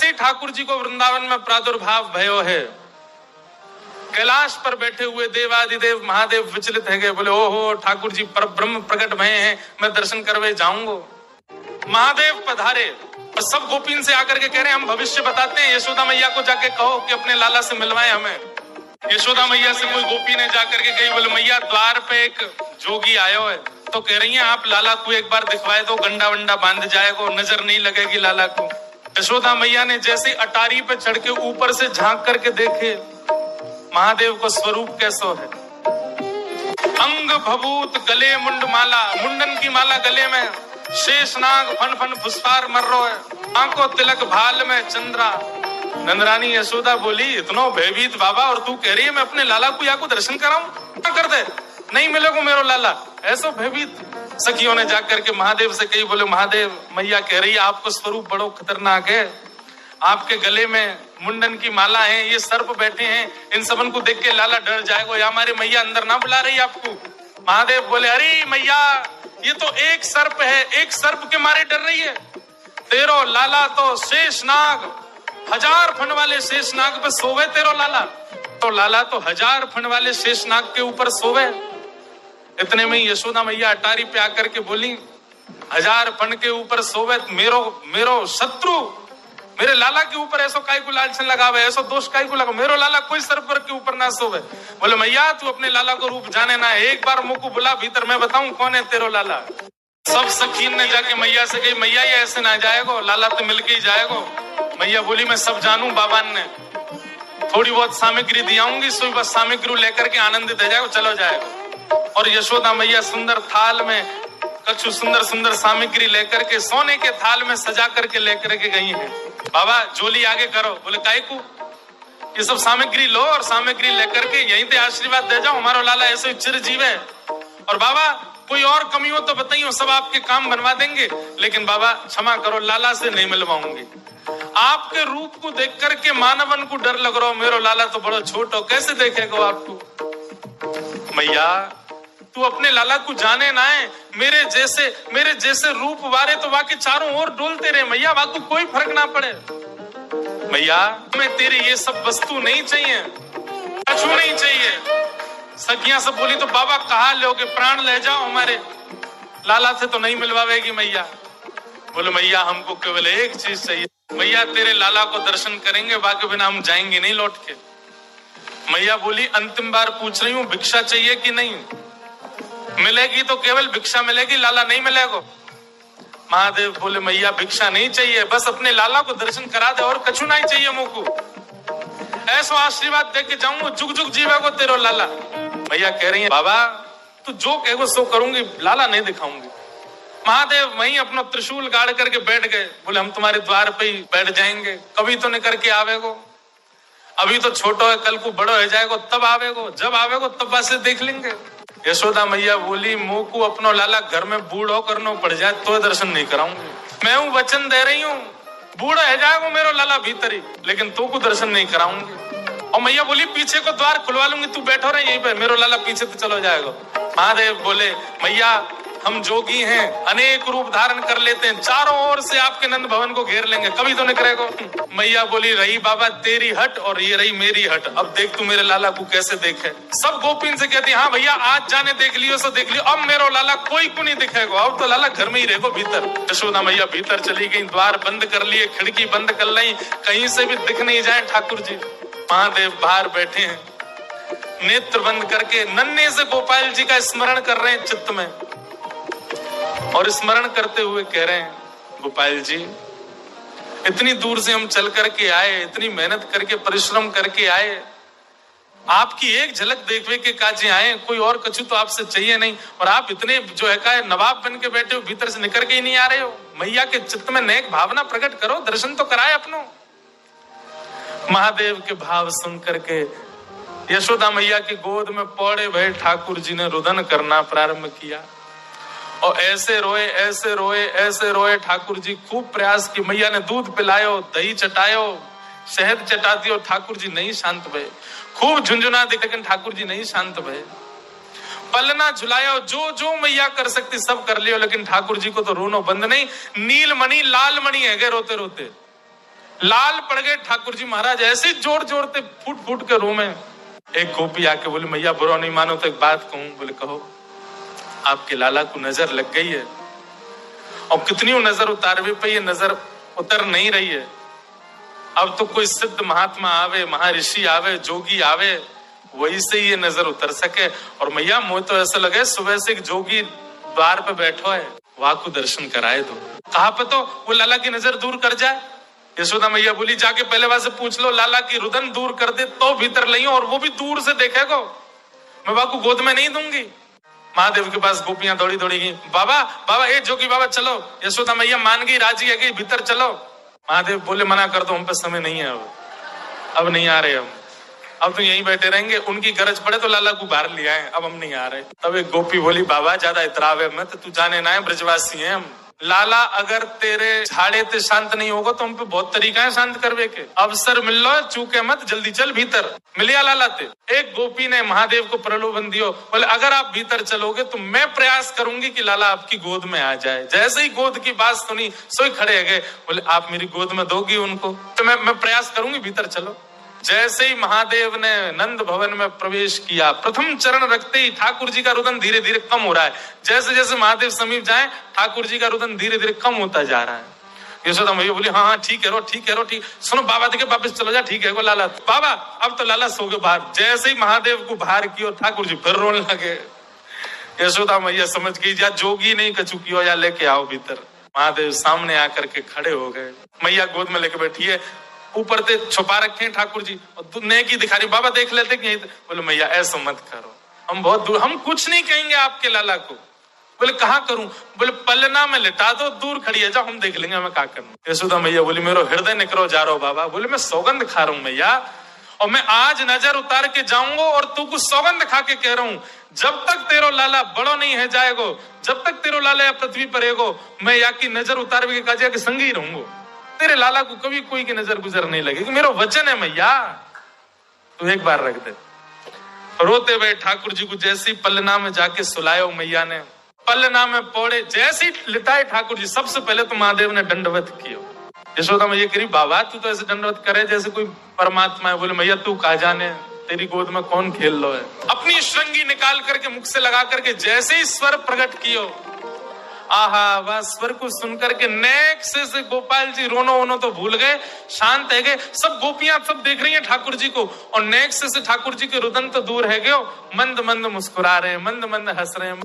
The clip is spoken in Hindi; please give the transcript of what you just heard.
ही ठाकुर जी को वृंदावन में प्रादुर्भाव भयो है, कैलाश पर बैठे हुए देवादिदेव महादेव विचलित है गए, बोले ओहो ठाकुर जी पर ब्रह्म प्रकट भय हैं, मैं दर्शन करवे जाऊंगा। महादेव पधारे और सब गोपीन से आकर के कह रहे हैं हम भविष्य बताते हैं, यशोदा मैया को जाके कहो कि अपने लाला से मिलवाए हमें। यशोदा मैया से कोई गोपी ने जाकर के कही, बोले मैया द्वार पे एक जोगी आयो है, तो कह रही है आप लाला को एक बार दिखवाए तो गंडा वंडा बांध जाएगा, नजर नहीं लगेगी लाला को। यशोदा मैया ने जैसे अटारी पे चढ़ के ऊपर से झांक करके देखे महादेव को स्वरूप कैसो है, अंग भभूत गले मुंड माला, मुंडन की माला गले में, शेषनाग फन फन फुसफार मर रो है, आंखों तिलक भाल में चंद्रा। नंदरानी यशोदा बोली इतनो भयभीत बाबा, और तू कह रही है मैं अपने लाला को या को दर्शन कराऊं, क्या कर दे नहीं मिलेगा मेरो लाला, ऐसा भयभीत। सखियों ने जाकर के महादेव से कही, बोले महादेव मैया कह रही है आपको स्वरूप बड़ो खतरनाक है, आपके गले में मुंडन की माला है, ये सर्प बैठे हैं, इन सबन को देख के लाला डर जाएगा, या हमारे मैया अंदर ना बुला रही आपको। महादेव बोले अरे मैया ये तो एक सर्प है, एक सर्प के मारे डर रही है, तेरो लाला तो शेषनाग 1000 फण वाले शेषनाग पे सोवे तेरो लाला, तो लाला तो 1000 फण वाले शेषनाग के ऊपर सोवे। इतने में यशोदा मैया अटारी पे आकर के बोली 1000 फण के ऊपर सोवे मेरो शत्रु मेरे लाला के ऊपर ऐसो काय को लालचन लगावे, ऐसो दोष काय को लगा, मेरो लाला कोई सर्प के ऊपर ना सोवे। बोले मैया तू अपने लाला को रूप जाने ना, एक बार मुंह को बुला भीतर, मैं बताऊं कौन है तेरो लाला। सब सखीन ने जाके मैया से कही मैया ये ऐसे ना जाएगो, लाला तो मिलके ही जाएगो। मैया बोली मैं सब जानू, बाबा ने थोड़ी बहुत सामग्री दियाऊंगी, सो बस सामग्री लेकर के आनंदित हो जाएगा, चलो जाएगा। और यशोदा मैया सुंदर थाल में कछु सुंदर सुंदर सामग्री लेकर के सोने के थाल में सजा करके लेकर के गई है। बाबा जोली आगे करो, बोले काय को ये सब सामग्री लो और सामग्री लेकर के यहीं पे आशीर्वाद दे जाओ, हमारा लाला ऐसे चिरजीव है। और बाबा कोई और कमी हो तो बताइए, सब आपके काम बनवा देंगे, लेकिन बाबा क्षमा करो लाला से नहीं मिलवाऊंगी। आपके रूप को देख करके मानवन को डर लग रहा हो, मेरो लाला तो बड़ा छोट हो, कैसे देखेगा आपको। मैया तू अपने लाला को जाने ना है, मेरे जैसे रूप वारे तो वाके चारों ओर डोलते रहे मैया, वाकू कोई फर्क ना पड़े। मैया मैं तेरी ये सब वस्तु नहीं चाहिए, कछु नहीं चाहिए। सखियां सब बोली तो बाबा कहा लोगे, प्राण ले जाओ, हमारे लाला से तो नहीं मिलवावेगी मैया। बोले मैया हमको केवल एक चीज चाहिए, मैया तेरे लाला को दर्शन करेंगे, बाकी बिना हम जाएंगे नहीं लौट के। मैया बोली अंतिम बार पूछ रही हूँ भिक्षा चाहिए कि नहीं, मिलेगी तो केवल भिक्षा मिलेगी, लाला नहीं मिलेगा। महादेव बोले मैया भिक्षा नहीं चाहिए, बस अपने लाला को दर्शन करा दे और कछु नहीं चाहिए मुझको, ऐसा आशीर्वाद दे के जाऊंगा, जुग जुग जीवेगो तेरो लाला। मैया कह रही है बाबा तू जो कहेगो सो करूंगी, लाला नहीं दिखाऊंगी। महादेव वहीं अपना त्रिशूल गाड़ करके बैठ गए, बोले हम तुम्हारे द्वार पे ही बैठ जाएंगे, कभी तो नहीं करके आवेगो, अभी तो छोटो है, कल को बड़ो हो जाएगो तब आवेगो, जब आवेगो तब बस देख लेंगे। यशोदा मैया बोली मुंह को अपनो लाला घर में बूढ़ो करना पड़ जाए तो दर्शन नहीं कराऊंगी, मैं हूँ वचन दे रही हूँ, बूढ़ा है जाएगा मेरो लाला भीतर ही, लेकिन तू को दर्शन नहीं कराऊंगी। और मैया बोली पीछे को द्वार खुलवा लूंगी, तू बैठो रहे यहीं पे, मेरो लाला पीछे तो चलो जाएगा। महादेव बोले मैया हम जोगी हैं, अनेक रूप धारण कर लेते हैं, चारों ओर से आपके नंद भवन को घेर लेंगे, कभी तो नहीं करेगा। मैया बोली रही बाबा तेरी हट और ये रही मेरी हट, अब देख तू मेरे लाला को कैसे देखे। सब गोपीन से कहती हाँ भैया आज जाने देख लियो सो देख लियो, अब मेरो लाला कोई को नहीं दिखेगा, अब तो लाला घर में ही रहेगो भीतर। यशोदा मैया भीतर चली गई, द्वार बंद कर लिए, खिड़की बंद कर ली, कहीं से भी दिख नहीं जाए ठाकुर जी। महादेव बाहर बैठे हैं, नेत्र बंद करके नन्हे से गोपाल जी का स्मरण कर रहे हैं चित्त में, और स्मरण करते हुए कह रहे हैं गोपाल जी इतनी दूर से हम चल करके आए, इतनी मेहनत करके परिश्रम करके आए, आपकी एक झलक देखने के काजे आए, कोई और कछु तो आपसे चाहिए नहीं, और आप इतने जो है का नवाब बन के बैठे हो, भीतर से निकल के ही नहीं आ रहे हो। मैया के चित्त में नेक भावना प्रकट करो, दर्शन तो कराए अपनो। महादेव के भाव सुन करके यशोदा मैया की गोद में पौड़े भय ठाकुर जी ने रुदन करना प्रारंभ किया, और ऐसे रोए ऐसे रोए ऐसे रोए। ठाकुर जी खूब प्रयास की, मैया ने दूध पिलायो, दही चटायो, शहद चटा दियो, ठाकुर जी नहीं शांत भये। खूब झुंझुना दी, लेकिन ठाकुर जी नहीं शांत भये। पलना झुलायो, जो जो मैया कर सकती सब कर लियो, लेकिन ठाकुर जी को तो रोनो बंद नहीं। नीलमणि लाल मणि है गए रोते रोते, लाल पड़ गए ठाकुर जी महाराज, ऐसे जोर जोर से फूट फूट के रोमे। एक गोपी आके बोले मैया बुरा नहीं मानो तो एक बात कहूं। बोले कहो। आपके लाला को नजर लग गई है और कितनी नजर उतारवे पे ये नजर उतर नहीं रही है। अब तो कोई सिद्ध महात्मा आवे, महर्षि आवे, जोगी आवे, वही से ये नजर उतर सके। और मैया मुझे तो ऐसा लगे सुबह से एक जोगी द्वार पे बैठो है, वहां को दर्शन कराए दो। कहाँ पे तो वो लाला की नजर दूर कर जाए। यशोदा मैया बोली जाके पहले वहां से पूछ लो, लाला की रुदन दूर कर दे तो भीतर लियो, और वो भी दूर से देखेगो, मैं बाबा को गोद में नहीं दूंगी। महादेव के पास गोपियां दौड़ी दौड़ी गई, बाबा बाबा ए जोगी बाबा चलो। यशोदा मैया मान गई, राजी है गई, भीतर चलो। महादेव बोले मना कर दो, हम पे समय नहीं है, अब नहीं आ रहे हम, अब तो यहीं बैठे रहेंगे, उनकी गरज पड़े तो लाला को बाहर ले आए, अब हम नहीं आ रहे। तब एक गोपी बोली बाबा ज्यादा इतरावे मत, तू जाने ना है ब्रजवासी है हम। लाला अगर तेरे झाड़े ते शांत नहीं होगा तो हम पे बहुत तरीका है शांत करवे के, अवसर मिल लो, चूके मत, जल्दी चल भीतर। मिलिया लाला ते। एक गोपी ने महादेव को प्रलोभन दियो, बोले अगर आप भीतर चलोगे तो मैं प्रयास करूंगी कि लाला आपकी गोद में आ जाए। जैसे ही गोद की बात सुनी सोई खड़े गए, बोले आप मेरी गोद में दोगी उनको? तो मैं प्रयास करूंगी, भीतर चलो। जैसे ही महादेव ने नंद भवन में प्रवेश किया, प्रथम चरण रखते ही ठाकुर जी का रुदन धीरे धीरे कम हो रहा है। जैसे जैसे महादेव समीप जाए ठाकुर जी का रुदन धीरे धीरे कम होता जा रहा है। यशोदा मैया बोली हाँ हाँ ठीक है रो, ठीक है रो, ठीक। सुनो बाबा देखे वापस चलो जा, ठीक है वो लाला बाबा अब तो लाला सो गए बाहर। जैसे ही महादेव को बाहर किया ठाकुर जी फिर रोने लगे। यशोदा मैया समझ गई या जोगी नहीं कछु कियो, या लेके आओ भीतर। महादेव सामने आकर के खड़े हो गए, मैया गोद में लेके बैठी है, ऊपर से छुपा रखे हैं ठाकुर जी, और नेकी दिखा रही, बाबा देख लेते कि बोले मैया ऐसा मत करो, हम बहुत दूर, हम कुछ नहीं कहेंगे आपके लाला को। बोले कहाँ करूं? बोले पलना में लिटा दो, दूर खड़ी है, जाओ हम देख लेंगे हमें क्या करना। यशोदा मैया बोली मेरा हृदय निकरो जा रहा हो बाबा। बोले मैं सौगंध खा रहा हूं मैया, और मैं आज नजर उतार के जाऊंगा और तू कुछ सौगंध खा के कह रहा हूं, जब तक तेरो लाला बड़ो नहीं है जाएगो, जब तक तेरो लाला पृथ्वी पर रहेगो, मैं या की नजर उतार के काजिया के संग ही रहूंगा। तेरे लाला को कभी कोई की नजर गुजर नहीं लगेगी, मेरा वचन है मैया, तू एक बार रख दे। रोते हुए ठाकुर जी को जैसी पलना में जाके सुलायो मैया ने, पलना में पौड़े जैसी लिटाए ठाकुर जी, सबसे पहले तो महादेव ने दंडवत किया। यशोदा मैया कह रही बाबा तू तो ऐसे दंडवत करे जैसे कोई परमात्मा है। बोले मैया तू कहा जाने, तेरी गोद में कौन खेल लो है। अपनी श्रृंगी निकाल करके मुख से लगा करके जैसे ही स्वर प्रकट कियो, आहा वह स्वर को सुनकर के नेक से गोपाल जी रोनो वोनो तो भूल गए, शांत है गए। सब गोपियां सब देख रही हैं ठाकुर जी को, और नेक से ठाकुर जी के रुदन तो दूर है गए, मंद मंद मुस्कुरा रहे, मंद मंद हंस रहे हैं।